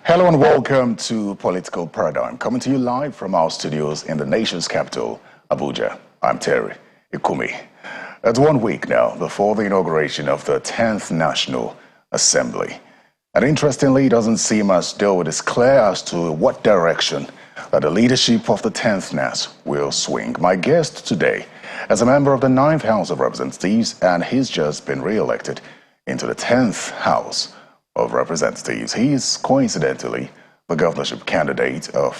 Hello and welcome to Political Paradigm, coming to you live from our studios in the nation's capital, Abuja. I'm Terry Ikumi. It's 1 week now before the inauguration of the 10th National Assembly. And interestingly, it doesn't seem as though it is clear as to what direction that the leadership of the 10th NASS will swing. My guest today is a member of the 9th House of Representatives, and he's just been re-elected into the 10th House of Representatives. He is coincidentally the governorship candidate of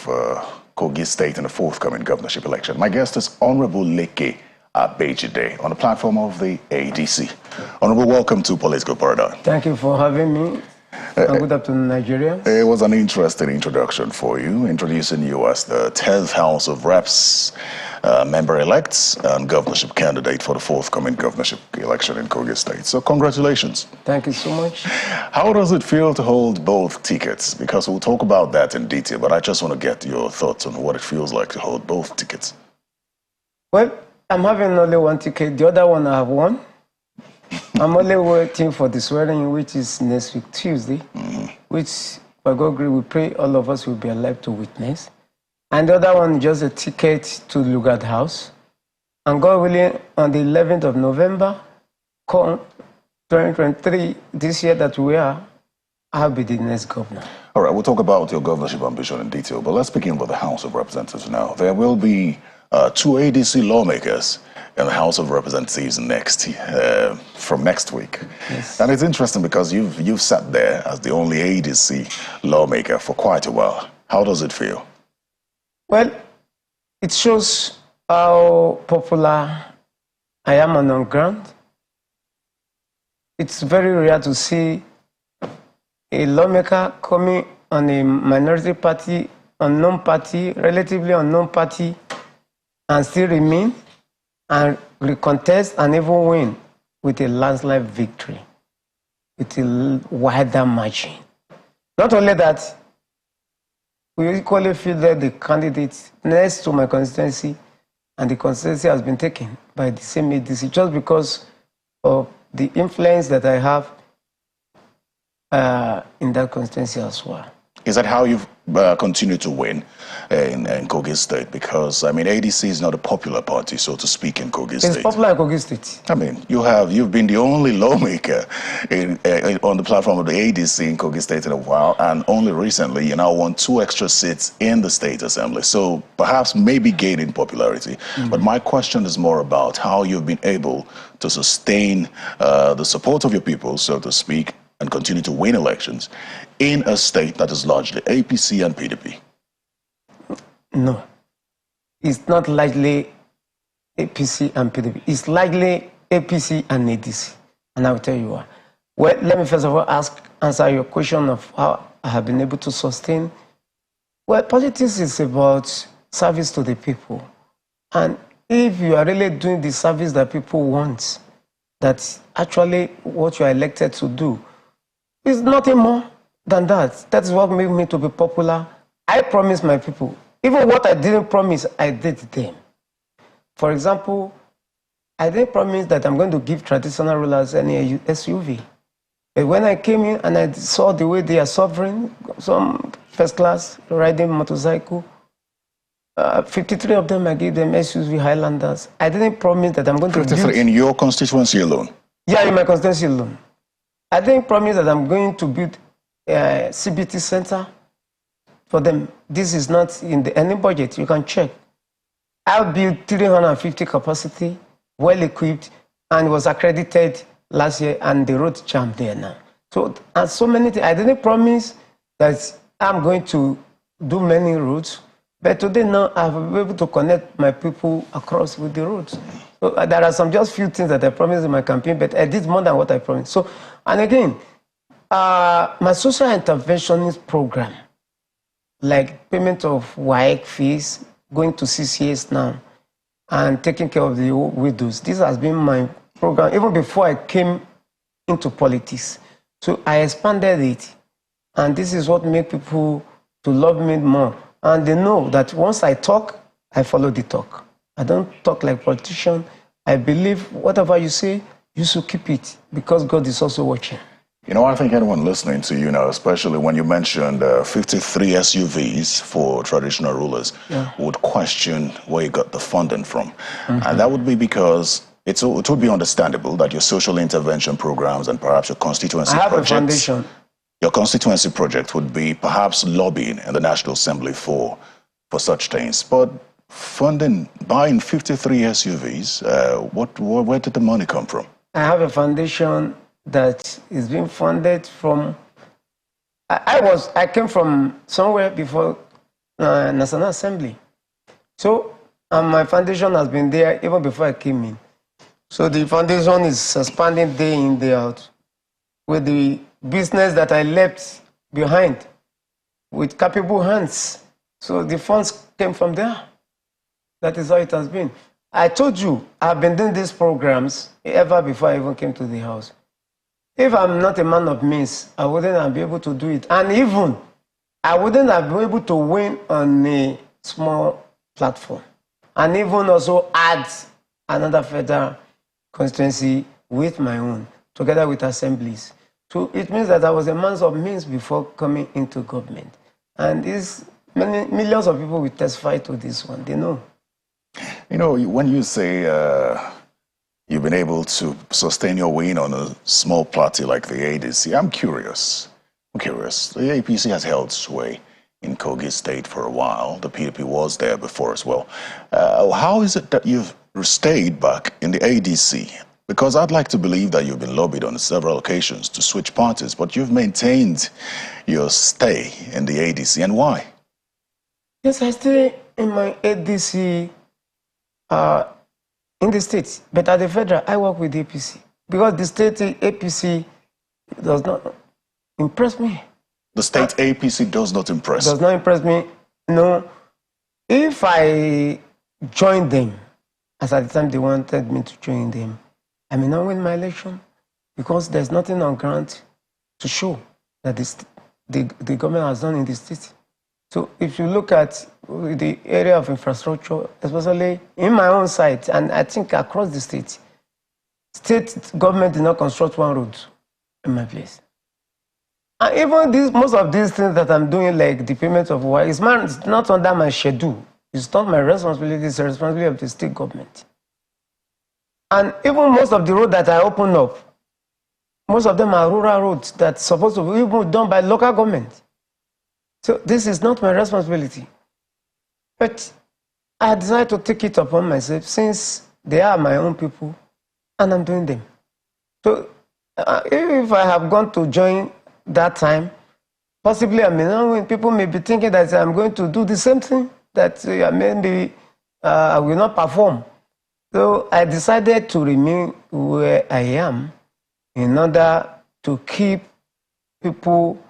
Kogi State in the forthcoming governorship election. My guest is Honorable Abejide on the platform of the ADC. Honorable, welcome to Political Paradigm. Thank you for having me. And good afternoon, Nigeria. It was an interesting introduction for you, introducing you as the 10th House of Reps member-elect and governorship candidate for the forthcoming governorship election in Kogi State. So congratulations. Thank you so much. How does it feel to hold both tickets? Because we'll talk about that in detail, but I just want to get your thoughts on what it feels like to hold both tickets. Well, I'm having only one ticket. The other one I have won. I'm only waiting for the swearing, which is next week, Tuesday, which, by God grace, we pray all of us will be alive to witness. And the other one, just a ticket to Lugard House. And God willing, on the 11th of November, 2023, this year that we are, I'll be the next governor. All right, we'll talk about your governorship ambition in detail, but let's begin with the House of Representatives now. There will be 2 ADC lawmakers in the House of Representatives from next week. Yes. And it's interesting because you've sat there as the only ADC lawmaker for quite a while. How does it feel? Well, it shows how popular I am on ground. It's very rare to see a lawmaker coming on a minority party, unknown party, relatively unknown party, and still remain and recontest and even win with a landslide victory, with a wider margin. Not only that, we equally feel that the candidates next to my constituency, and the constituency has been taken by the same ADC just because of the influence that I have in that constituency as well. Is that how you've continued to win in Kogi State? Because, I mean, ADC is not a popular party, so to speak, in Kogi State. It's popular in Kogi State. I mean, you've been the only lawmaker on the platform of the ADC in Kogi State in a while, and only recently you now won 2 extra seats in the State Assembly. So perhaps maybe gaining popularity. But my question is more about how you've been able to sustain the support of your people, so to speak, and continue to win elections in a state that is largely APC and PDP. No, it's not largely APC and PDP. It's largely APC and ADC, and I will tell you why. Well, let me first of all answer your question of how I have been able to sustain. Well, politics is about service to the people, and if you are really doing the service that people want, that's actually what you are elected to do. It's nothing more than that. That's what made me to be popular. I promised my people. Even what I didn't promise, I did them. For example, I didn't promise that I'm going to give traditional rulers any SUV. But when I came in and I saw the way they are suffering, some first class riding motorcycle, 53 of them, I gave them SUV Highlanders. I didn't promise that I'm going to 53 in your constituency alone? Yeah, in my constituency alone. I didn't promise that I'm going to build a CBT center for them. This is not in any budget. You can check. I built 350 capacity, well equipped, and was accredited last year, and the road jammed there now. So, and so many things. I didn't promise that I'm going to do many routes, but today now I've been able to connect my people across with the roads. So there are just few things that I promised in my campaign, but I did more than what I promised. So, and again, my social interventionist program, like payment of WAEC fees, going to 6 years now, and taking care of the widows. This has been my program even before I came into politics. So I expanded it, and this is what made people to love me more. And they know that once I talk, I follow the talk. I don't talk like a politician. I believe whatever you say, you should keep it, because God is also watching. You know, I think anyone listening to you now, especially when you mentioned 53 SUVs for traditional rulers, would question where you got the funding from. And that would be because it would be understandable that your social intervention programs and perhaps your constituency projects, a foundation. Your constituency project would be perhaps lobbying in the National Assembly for such things. But funding, buying 53 SUVs, where did the money come from? I have a foundation that is being funded from. I came from somewhere before National Assembly, so my foundation has been there even before I came in. So the foundation is expanding day in, day out, with the business that I left behind, with capable hands. So the funds came from there. That is how it has been. I told you, I've been doing these programs ever before I even came to the house. If I'm not a man of means, I wouldn't have been able to do it. And even, I wouldn't have been able to win on a small platform. And even also add another federal constituency with my own, together with assemblies. So it means that I was a man of means before coming into government. And these millions of people will testify to this one, they know. You know, when you say you've been able to sustain your win on a small party like the ADC, I'm curious. The APC has held sway in Kogi State for a while. The PDP was there before as well. How is it that you've stayed back in the ADC? Because I'd like to believe that you've been lobbied on several occasions to switch parties, but you've maintained your stay in the ADC. And why? Yes, I stay in my ADC in the state, but at the federal, I work with the APC. Because the state APC does not impress me. The state APC does not impress? Does not impress me. No. If I join them, as at the time they wanted me to join them, I may not win my election because there's nothing on ground to show that the government has done in the state. So if you look at the area of infrastructure, especially in my own site, and I think across the state government did not construct one road in my place. And even most of these things that I'm doing, like the payment of water, it's not under my schedule. It's not my responsibility, it's the responsibility of the state government. And even most of the roads that I open up, most of them are rural roads that's supposed to be even done by local government. So this is not my responsibility. But I decided to take it upon myself since they are my own people and I'm doing them. So if I have gone to join that time, possibly I may not win. People may be thinking that I'm going to do the same thing, that maybe I will not perform. So I decided to remain where I am in order to keep people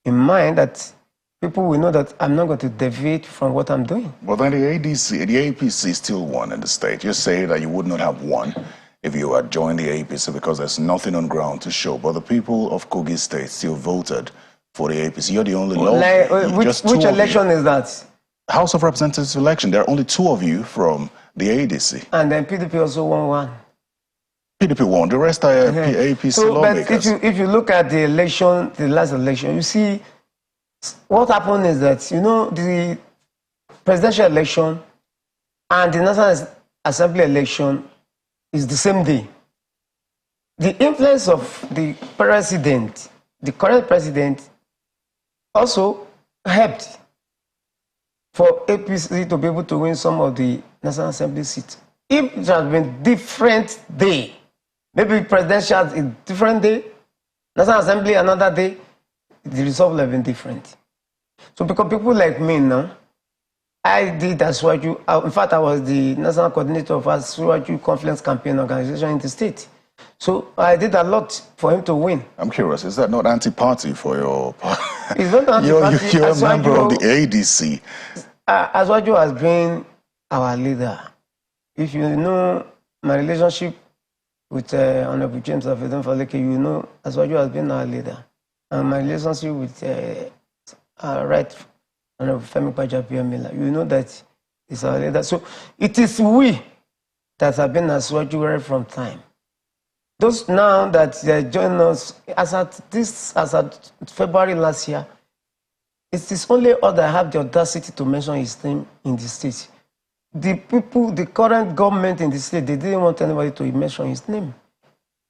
in mind, that people will know that I'm not going to deviate from what I'm doing. Well, then the APC still won in the state. You say that you would not have won if you had joined the APC because there's nothing on ground to show. But the people of Kogi State still voted for the APC. You're the only which election is that? House of Representatives election. There are only 2 of you from the ADC. And then PDP also won 1. PDP won. The rest are APC lawmakers. But if you look at the election, the last election, you see what happened is that, you know, the presidential election and the National Assembly election is the same day. The influence of the president, the current president, also helped for APC to be able to win some of the National Assembly seats. If it had been different day, maybe presidential is a different day, National Assembly another day, the result would have been different. So because people like me now, I did Aswaju, in fact I was the national coordinator of Aswaju Conference Campaign Organization in the state. So I did a lot for him to win. I'm curious, is that not anti-party for your party? It's not anti-party. You're a member of the ADC. Aswaju has been our leader. If you know my relationship with Honorable James Afedon Faleke, you know Aswaju has been our leader. And my relationship with Right Honorable Femi Pajapiamila, you know that is our leader. So it is we that have been Aswaju right from time. Those now that they join us, as at February last year, it is only us that have the audacity to mention his name in the state. The people, the current government in the state, they didn't want anybody to mention his name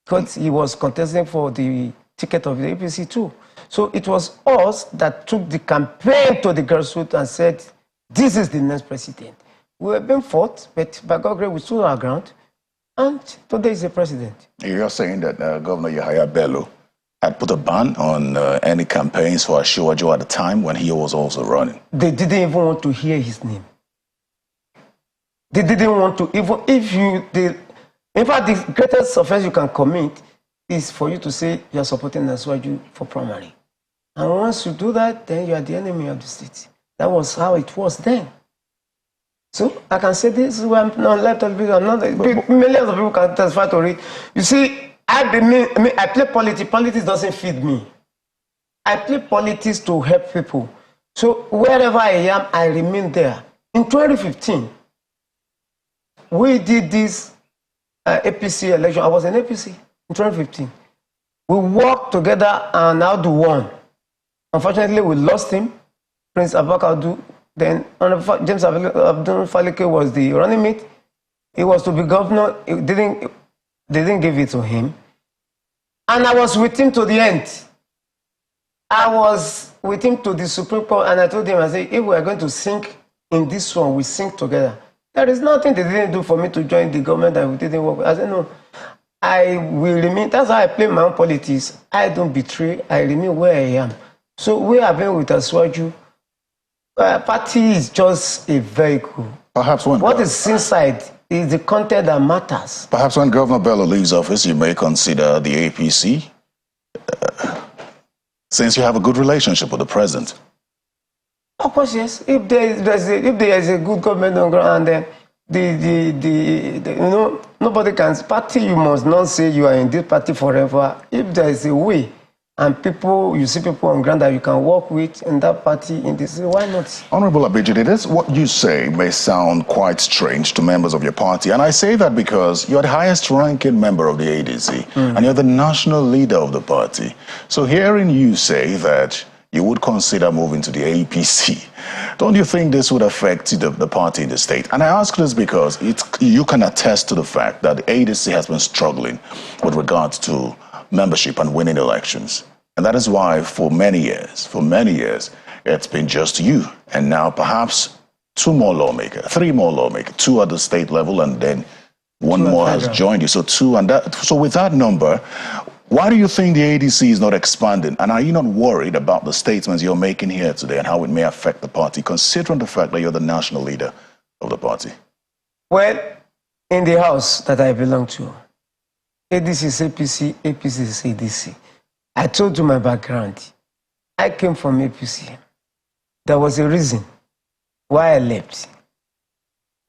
because he was contesting for the ticket of the APC too. So it was us that took the campaign to the grassroots and said, this is the next president. We have been fought, but by God's grace, we stood our ground. And today is the president. You're saying that Governor Yahaya Bello had put a ban on any campaigns for Asiwaju at the time when he was also running. They didn't even want to hear his name. They didn't want to, even if you, in fact, the greatest offense you can commit is for you to say you are supporting Asiwaju for primary. And once you do that, then you are the enemy of the state. That was how it was then. So I can say this is why I'm not left television. I'm not. Millions of people can testify to it. You see, I play politics. Politics doesn't feed me. I play politics to help people. So wherever I am, I remain there. In 2015, we did this APC election. I was in APC in 2015. We worked together and Audu won. Unfortunately, we lost him. Prince Abakadu. Then James Abdul Falike was the running mate. He was to be governor. They didn't give it to him. And I was with him to the end. I was with him to the Supreme Court, and I told him, I said, if we are going to sink in this one, we sink together. There is nothing they didn't do for me to join the government that we didn't work with. I said, no, I will remain. That's how I play my own politics. I don't betray. I remain where I am. So we have been with Asiwaju. Party is just a vehicle. Perhaps when what is inside is the content that matters. Perhaps when Governor Bello leaves office, you may consider the APC, since you have a good relationship with the president. Of course, yes. If there is a good government on ground, and then nobody can party. You must not say you are in this party forever. If there is a way. And you see people on ground that you can work with in that party, in this, why not? Honorable Abejide, this what you say may sound quite strange to members of your party. And I say that because you're the highest ranking member of the ADC, and you're the national leader of the party. So hearing you say that you would consider moving to the APC, don't you think this would affect the party in the state? And I ask this because you can attest to the fact that the ADC has been struggling with regards to membership and winning elections. And that is why for many years, it's been just you. And now perhaps three more lawmakers, two at the state level, and then one more has joined you. So two, and so with that number, why do you think the ADC is not expanding? And are you not worried about the statements you're making here today and how it may affect the party, considering the fact that you're the national leader of the party? Well, in the house that I belong to, ADC is APC, APC is ADC. I told you my background. I came from APC. There was a reason why I left.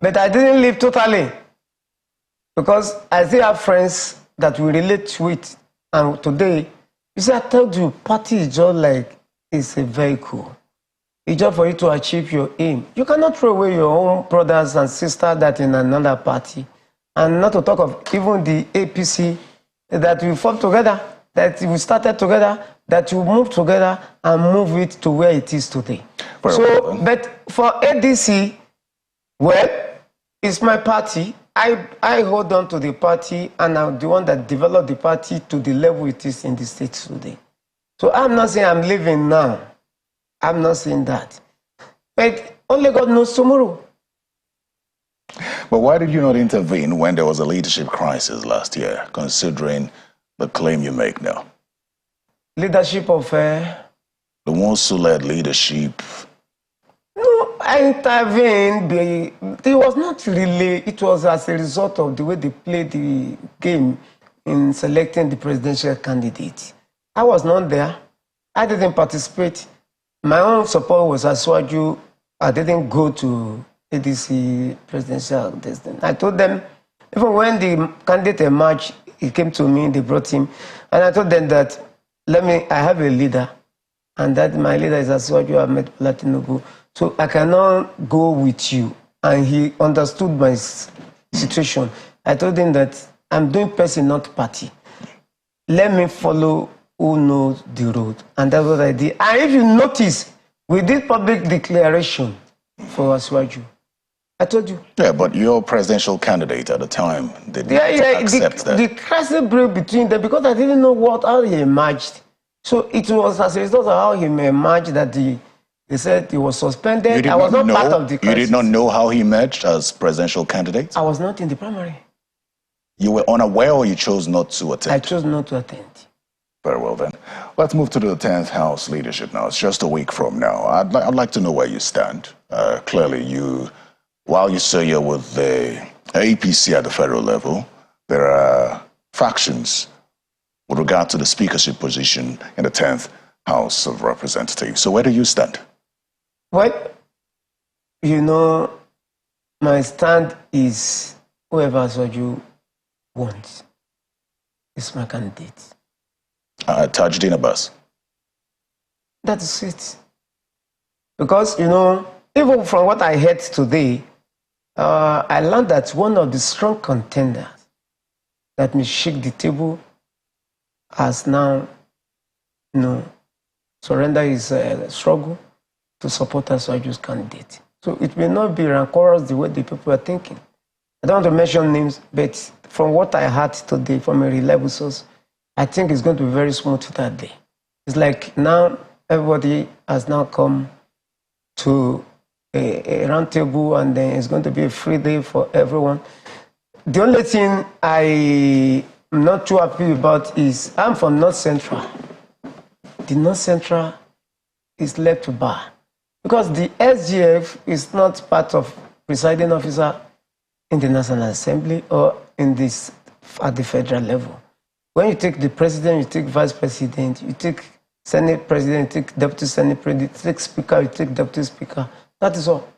But I didn't leave totally. Because I still have friends that we relate with. And today, you see, I told you, party is just like, it's a vehicle. It's just for you to achieve your aim. You cannot throw away your own brothers and sisters that in another party. And not to talk of even the APC that we fought together, that we started together, that we moved together and move it to where it is today. But for ADC, well, it's my party. I hold on to the party, and I'm the one that developed the party to the level it is in the state today. So I'm not saying I'm leaving now. I'm not saying that. But only God knows tomorrow. But why did you not intervene when there was a leadership crisis last year, considering the claim you make now? Leadership of... the ones who led leadership. No, I intervened. It was not really... It was as a result of the way they played the game in selecting the presidential candidate. I was not there. I didn't participate. My own support was Asiwaju. I didn't go to ADC presidential destiny. I told them, even when the candidate emerged, he came to me, they brought him, and I told them that, I have a leader, and that my leader is Asiwaju Ahmed Bola Tinubu, so I cannot go with you. And he understood my situation. I told him that I'm doing person, not party. let me follow who knows the road. And that's what I did. And if you notice, we did public declaration for Aswaju. I told you. Yeah, but your presidential candidate at the time did not accept that. The crisis broke between them because I didn't know how he emerged. So it was as a result of how he emerged that they said he was suspended. I was not part of the crisis. You did not know how he emerged as presidential candidate? I was not in the primary. You were unaware or you chose not to attend? I chose not to attend. Very well then. Let's move to the 10th House leadership now. It's just a week from now. I'd like to know where you stand. Clearly, while you say you're with the APC at the federal level, there are factions with regard to the speakership position in the 10th House of Representatives. So where do you stand? Well, you know, my stand is whoever Aswaju wants is my candidate. Tajudeen Abbas. That is it. Because, you know, even from what I heard today, I learned that one of the strong contenders that may shake the table has now, you know, surrender his struggle to support Aswaju's candidate. So it may not be rancorous the way the people are thinking. I don't want to mention names, but from what I heard today from a reliable source, I think it's going to be very smooth that day. It's like now everybody has now come to a round table and then it's going to be a free day for everyone. The only thing I am not too happy about is I'm from North Central. The North Central is left to bar because the SGF is not part of presiding officer in the National Assembly or in this at the federal level. When you take the president, you take vice president, you take Senate president, you take deputy Senate president, you take speaker, you take deputy speaker. That is all.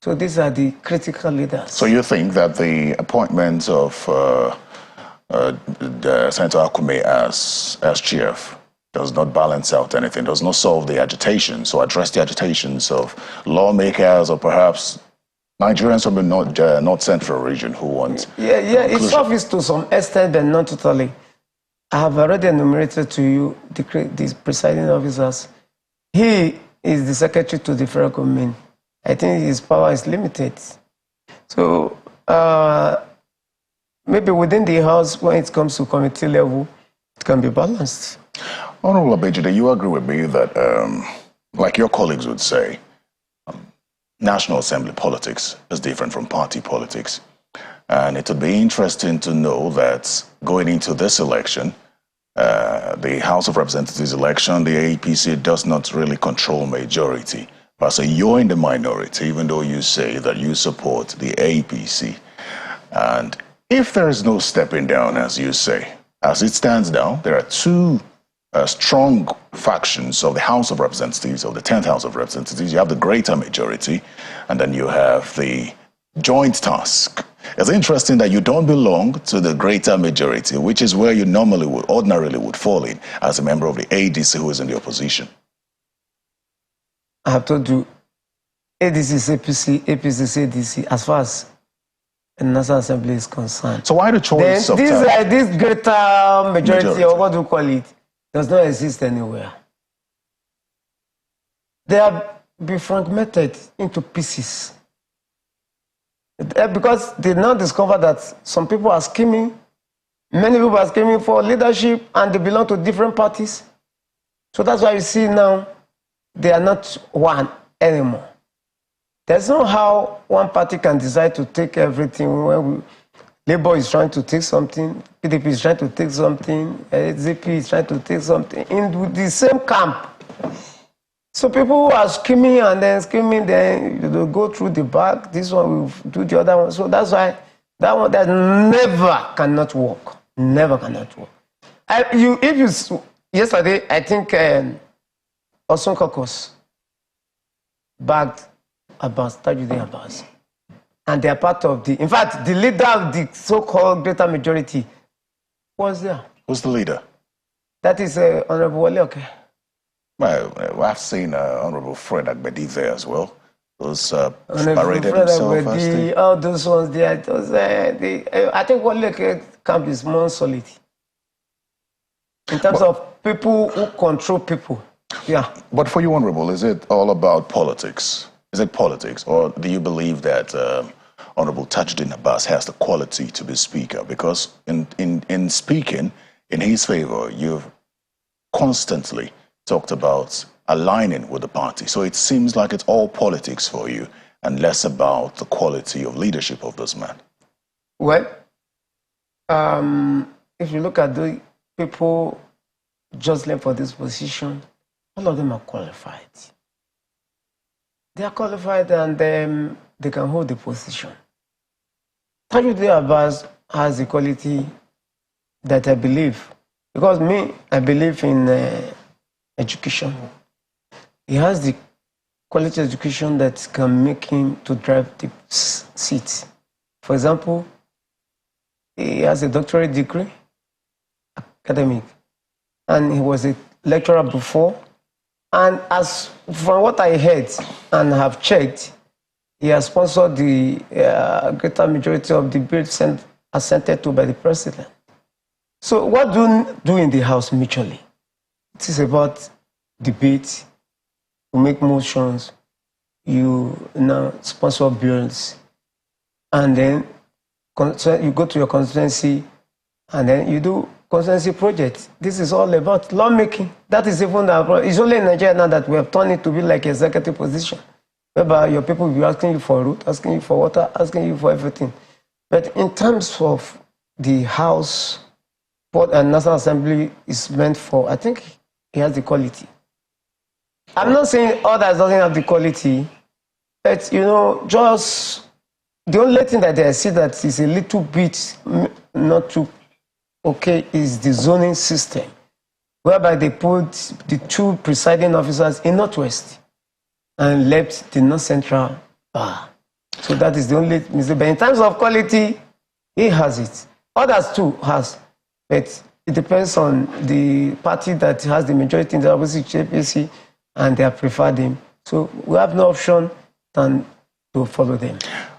So these are the critical leaders. So you think that the appointment of Senator Akume as chief does not balance out anything, does not solve the agitations or address the agitations of lawmakers or perhaps Nigerians from the North Central region who want... Yeah, it solves to some extent, but not totally. I have already enumerated to you the presiding officers. He is the secretary to the federal government. I think his power is limited. So maybe within the House, when it comes to committee level, it can be balanced. Honorable Abejide, you agree with me that, like your colleagues would say, National Assembly politics is different from party politics. And it would be interesting to know that going into this election, the House of Representatives election, the APC does not really control majority. But so you're in the minority, even though you say that you support the APC. And if there is no stepping down, as you say, as it stands now, there are two strong factions of the House of Representatives, of the 10th House of Representatives. You have the greater majority, and then you have the joint task. It's interesting that you don't belong to the greater majority, which is where you ordinarily would fall in as a member of the ADC who is in the opposition. I have told you, ADC is APC, APC is ADC, as far as the National Assembly is concerned. So why the choice of this greater majority, or what do you call it, does not exist anywhere. They have been fragmented into pieces. Because they now discover that some people are scheming, many people are scheming for leadership, and they belong to different parties. So that's why you see now, they are not one anymore. There's no how one party can decide to take everything. When Labour is trying to take something, PDP is trying to take something, SDP is trying to take something in the same camp. So people who are scheming and then they go through the back, this one will do the other one. So that's why that never cannot work. Never cannot work. Yesterday, I think Osun Caucus backed about Tajudeen Abbas. And they are part of in fact, the leader of the so-called greater majority was there. Who's the leader? That is Honorable Wale Oke. Well, I've seen Honorable Fred Abejide there as well. Those paraded himself as all those ones there. I think Wale Oke camp is more solid. in terms of people who control people. Yeah. But for you, Honorable, is it all about politics? Is it politics? Or do you believe that Honorable Tajuddin Abbas has the quality to be speaker? Because in speaking in his favor, you've constantly talked about aligning with the party. So it seems like it's all politics for you and less about the quality of leadership of this man. Well, if you look at the people jostling for this position, all of them are qualified. They are qualified and they can hold the position. Tajuddin Abbas has the quality that I believe, because I believe in education. He has the quality education that can make him to drive the seat. For example, he has a doctorate degree, academic, and he was a lecturer before. And as from what I heard and have checked, he has sponsored the greater majority of the bills assented to by the president. So what do you do in the House mutually? It is about debate, you make motions, you sponsor bills, and then you go to your constituency, and then you do constituency projects. This is all about lawmaking. That is even it's only in Nigeria now that we have turned it to be like executive position, whereby your people will be asking you for road, asking you for water, asking you for everything. But in terms of the House, what a National Assembly is meant for, I think he has the quality. I'm not saying others doesn't have the quality, but just the only thing that I see that is a little bit not too okay is the zoning system, whereby they put the two presiding officers in Northwest and left the North Central bar. So that is the only mistake. But in terms of quality, he has it. Others too has. But it depends on the party that has the majority in the opposition, JPC, and they have preferred him. So we have no option than to follow them.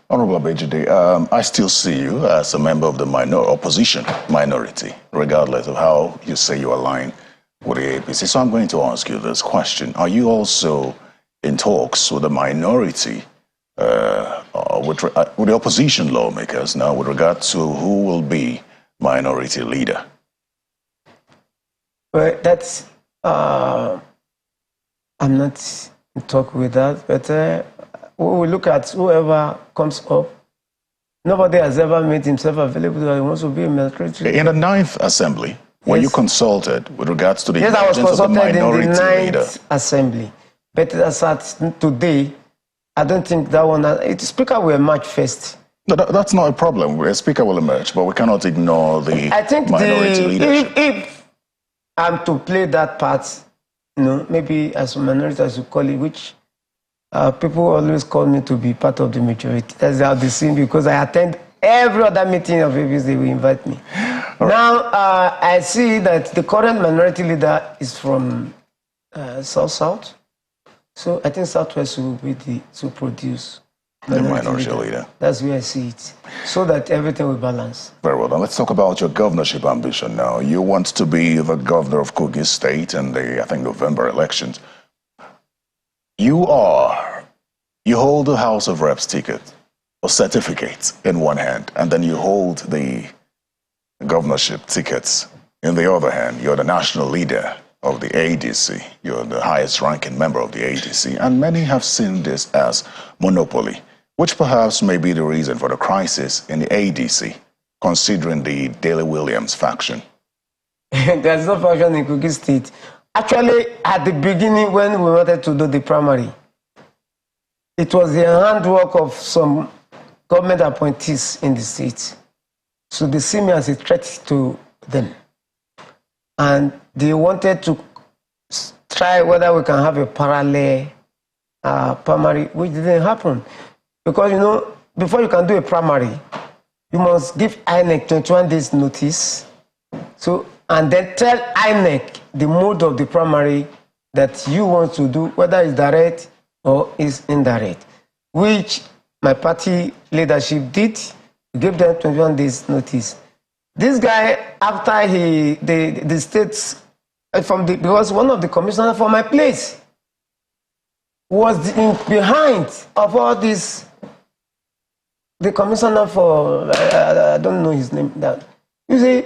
Honorable Abejide, I still see you as a member of the opposition minority, regardless of how you say you align with the APC. So I'm going to ask you this question. Are you also in talks with the minority, with the opposition lawmakers now with regard to who will be minority leader? Well, that's, I'm not in talk with that, but we look at whoever comes up. Nobody has ever made himself available that he wants to be a minority leader. In the 9th Assembly, were you consulted with regards to the Yes, I was of the consulted minority in the 9th leader? Assembly. But as at today, I don't think that one, the Speaker will emerge first. No, that's not a problem. A Speaker will emerge, but we cannot ignore the minority leadership. If I'm to play that part, maybe as a minority, as you call it, which people always call me to be part of the majority. That's how they see me, because I attend every other meeting of APC, they will invite me. Right. Now, I see that the current minority leader is from South-South. So I think Southwest will be to produce the minority leader. That's where I see it, so that everything will balance. Very well. Now let's talk about your governorship ambition now. You want to be the governor of Kogi State in the, I think, November elections. You hold the House of Reps ticket or certificate in one hand, and then you hold the governorship tickets in the other hand. You're the national leader of the ADC. You're the highest ranking member of the ADC, and many have seen this as monopoly, which perhaps may be the reason for the crisis in the ADC, considering the Daley Williams faction. There's no faction in Kogi State. Actually, at the beginning, when we wanted to do the primary, it was the handwork of some government appointees in the state. So they see me as a threat to them. And they wanted to try whether we can have a parallel primary, which didn't happen. Because, before you can do a primary, you must give INEC 21 days notice. So, and then tell INEC the mode of the primary that you want to do, whether it's direct or it's indirect, which my party leadership did. We gave them 21 days notice. This guy, after the states, because one of the commissioners for my place was behind of all this. The commissioner for, I don't know his name. That you see,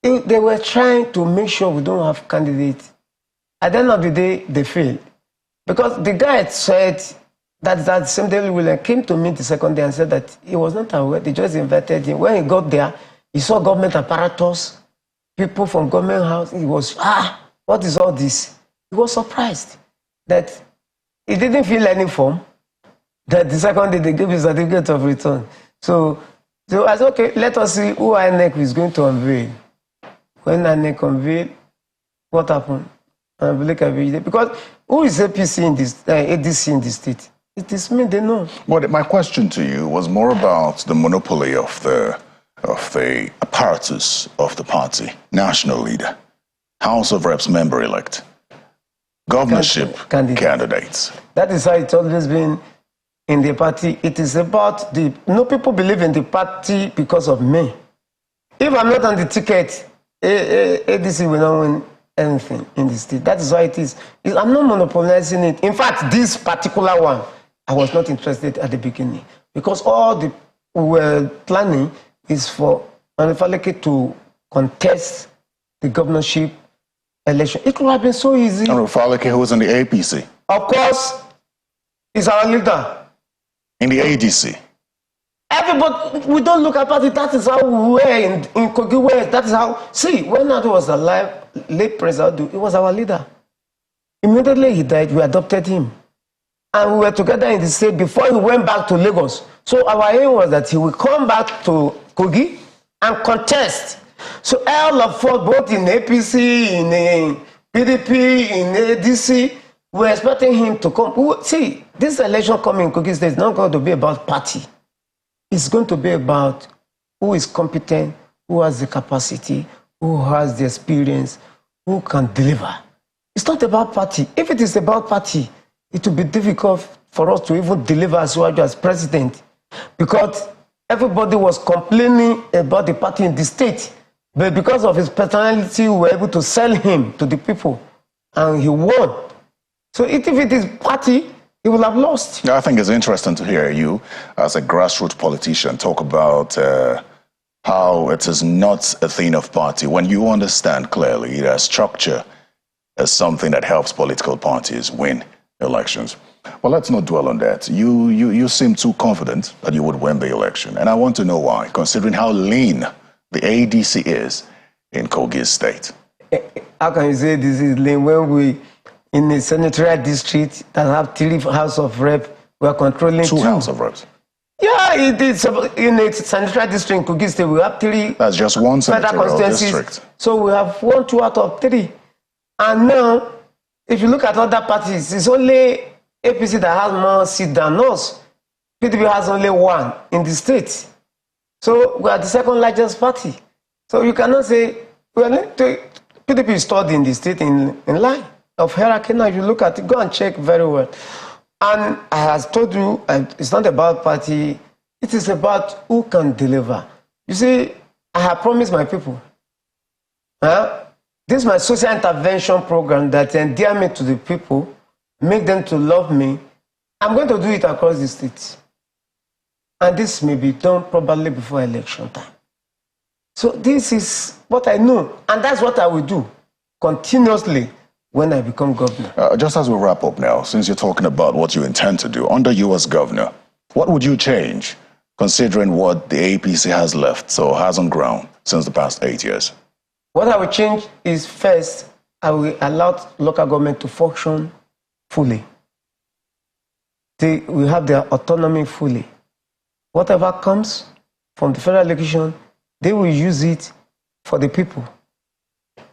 they were trying to make sure we don't have candidates. At the end of the day, they failed. Because the guy said that same day William came to me the second day and said that he was not aware. They just invited him. When he got there, he saw government apparatus, people from government house. He was, what is all this? He was surprised that he didn't fill any form. That the second day they gave his certificate of return. So I said, okay, let us see who INEC is going to unveil. When INEC unveiled, what happened? Because who is APC in this, ADC in the state? It is me, they know. But my question to you was more about the monopoly of the apparatus of the party, national leader, House of Reps member-elect, governorship candidates. That is how it's always been in the party. It is about people believe in the party because of me. If I'm not on the ticket, ADC will not win anything in the state. That is why it is. I'm not monopolizing it. In fact, this particular one, I was not interested at the beginning because all we were planning is for Anifaleke to contest the governorship election. It would have been so easy. Anifaleke, who was in the APC? Of course, is our leader. In the ADC? Everybody, we don't look at party. That is how we were in Kogi. That is how. See, when Nadu was alive, late President, he was our leader. Immediately he died, we adopted him. And we were together in the state before he went back to Lagos. So our aim was that he will come back to Kogi and contest. So all of us, both in APC, in PDP, in ADC, we were expecting him to come. See, this election coming in Kogi State is not going to be about party. It's going to be about who is competent, who has the capacity, who has the experience, who can deliver. It's not about party. If it is about party, it will be difficult for us to even deliver as well as president because everybody was complaining about the party in the state. But because of his personality, we were able to sell him to the people and he won. So if it is party, he will have lost. I think it's interesting to hear you as a grassroots politician talk about how it is not a thing of party when you understand clearly that structure is something that helps political parties win elections. Well, let's not dwell on that. You seem too confident that you would win the election. And I want to know why, considering how lean the ADC is in Kogi State. How can you say this is lean when we, in a senatorial district that have 3 House of Reps, we are controlling 2 House of Reps? Yeah, it is. In a senatorial district in Kogi State, we have 3. That's just one senatorial district. So we have 1, 2 out of 3. And now, if you look at other parties, it's only APC that has more seats than us. PDP has only 1 in the state. So we are the 2nd largest party. So you cannot say, PDP is third in the state in line of hierarchy. Now, if you look at it, go and check very well. And I have told you, it's not about party, it is about who can deliver. You see, I have promised my people. This is my social intervention program that endear me to the people, make them to love me. I'm going to do it across the state. And this may be done probably before election time. So this is what I know, and that's what I will do continuously when I become governor. Just as we wrap up now, since you're talking about what you intend to do under you as governor, what would you change considering what the APC has left or has on ground since the past 8 years? What I will change is, first, I will allow local government to function fully. They will have their autonomy fully. Whatever comes from the federal election, they will use it for the people.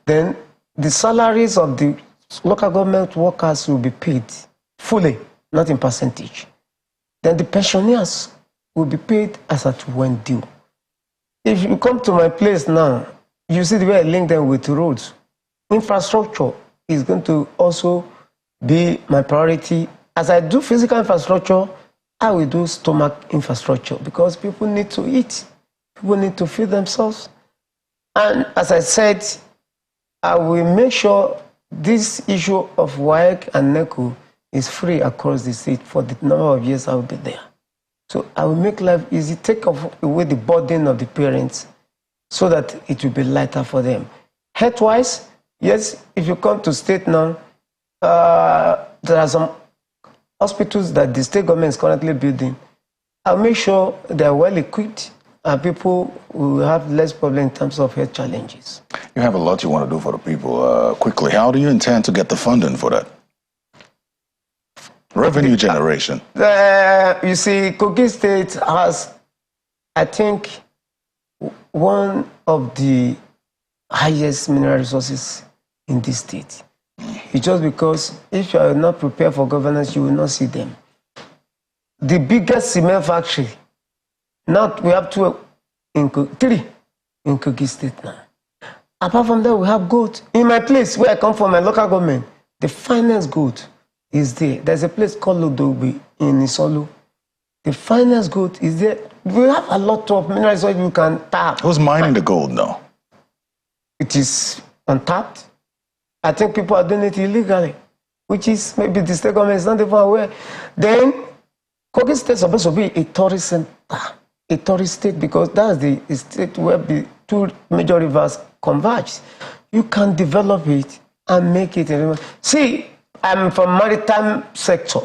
Then the salaries of the local government workers will be paid fully, not in percentage. Then the pensioners will be paid as at when due. If you come to my place now, you see the way I link them with roads. Infrastructure is going to also be my priority. As I do physical infrastructure, I will do stomach infrastructure because people need to eat. People need to feed themselves. And as I said, I will make sure this issue of WAEC and NECO is free across the state for the number of years I will be there. So I will make life easy, take away the burden of the parents so that it will be lighter for them. Health-wise, yes, if you come to state now, there are some hospitals that the state government is currently building. I'll make sure they're well equipped and people will have less problem in terms of health challenges. You have a lot you want to do for the people. Quickly, how do you intend to get the funding for that? Revenue generation. You see, Kogi State has, I think, one of the highest mineral resources in this state. It's just because if you are not prepared for governance, you will not see them. The biggest cement factory, now we have three in Kogi State now. Apart from that, we have gold. In my place where I come from, my local government, the finest gold is there. There's a place called Lodogbe in Isolo. The finest gold is there. We have a lot of minerals that you can tap. Who's mining the gold now? It is untapped. I think people are doing it illegally, which is maybe the state government is not even aware. Then, Kogi State is supposed to be a tourist center, a tourist state, because that's the state where the two major rivers converge. You can develop it and make it. See, I'm from maritime sector.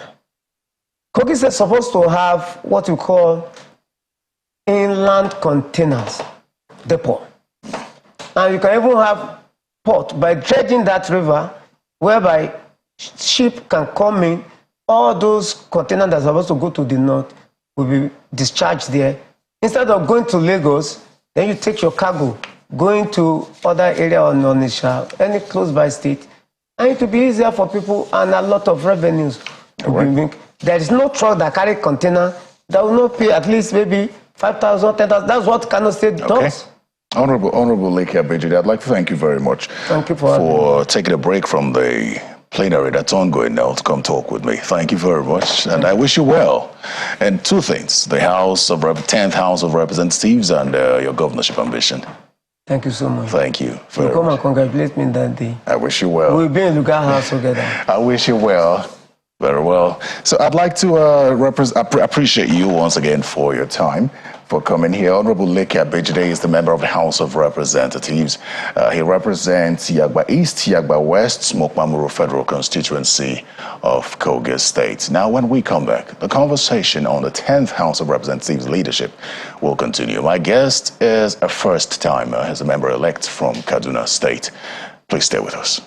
Kogi State is supposed to have what we call inland containers depot. And you can even have port by dredging that river, whereby ship can come in. All those containers that are supposed to go to the north will be discharged there. Instead of going to Lagos, then you take your cargo, going to other area on Onisha, any close by state, and it will be easier for people and a lot of revenues. Right. There is no truck that carry container that will not pay at least maybe 5,000, 10,000. That's what Kano State does. Honorable Abejide, I'd like to thank you very much. Thank you for taking a break from the plenary that's ongoing now to come talk with me. Thank you very much, and I wish you well. And two things: the 10th House of Representatives and your governorship ambition. Thank you so much. Thank you. You come and congratulate me that day. I wish you well. We'll be in Lugar House together. I wish you well. Very well. So I'd like to appreciate you once again for your time, for coming here. Honorable Abejide is the member of the House of Representatives. He represents Yagba East, Yagba West, Smokmamuru Federal Constituency of Kogi State. Now, when we come back, the conversation on the 10th House of Representatives leadership will continue. My guest is a first-timer. He's a member-elect from Kaduna State. Please stay with us.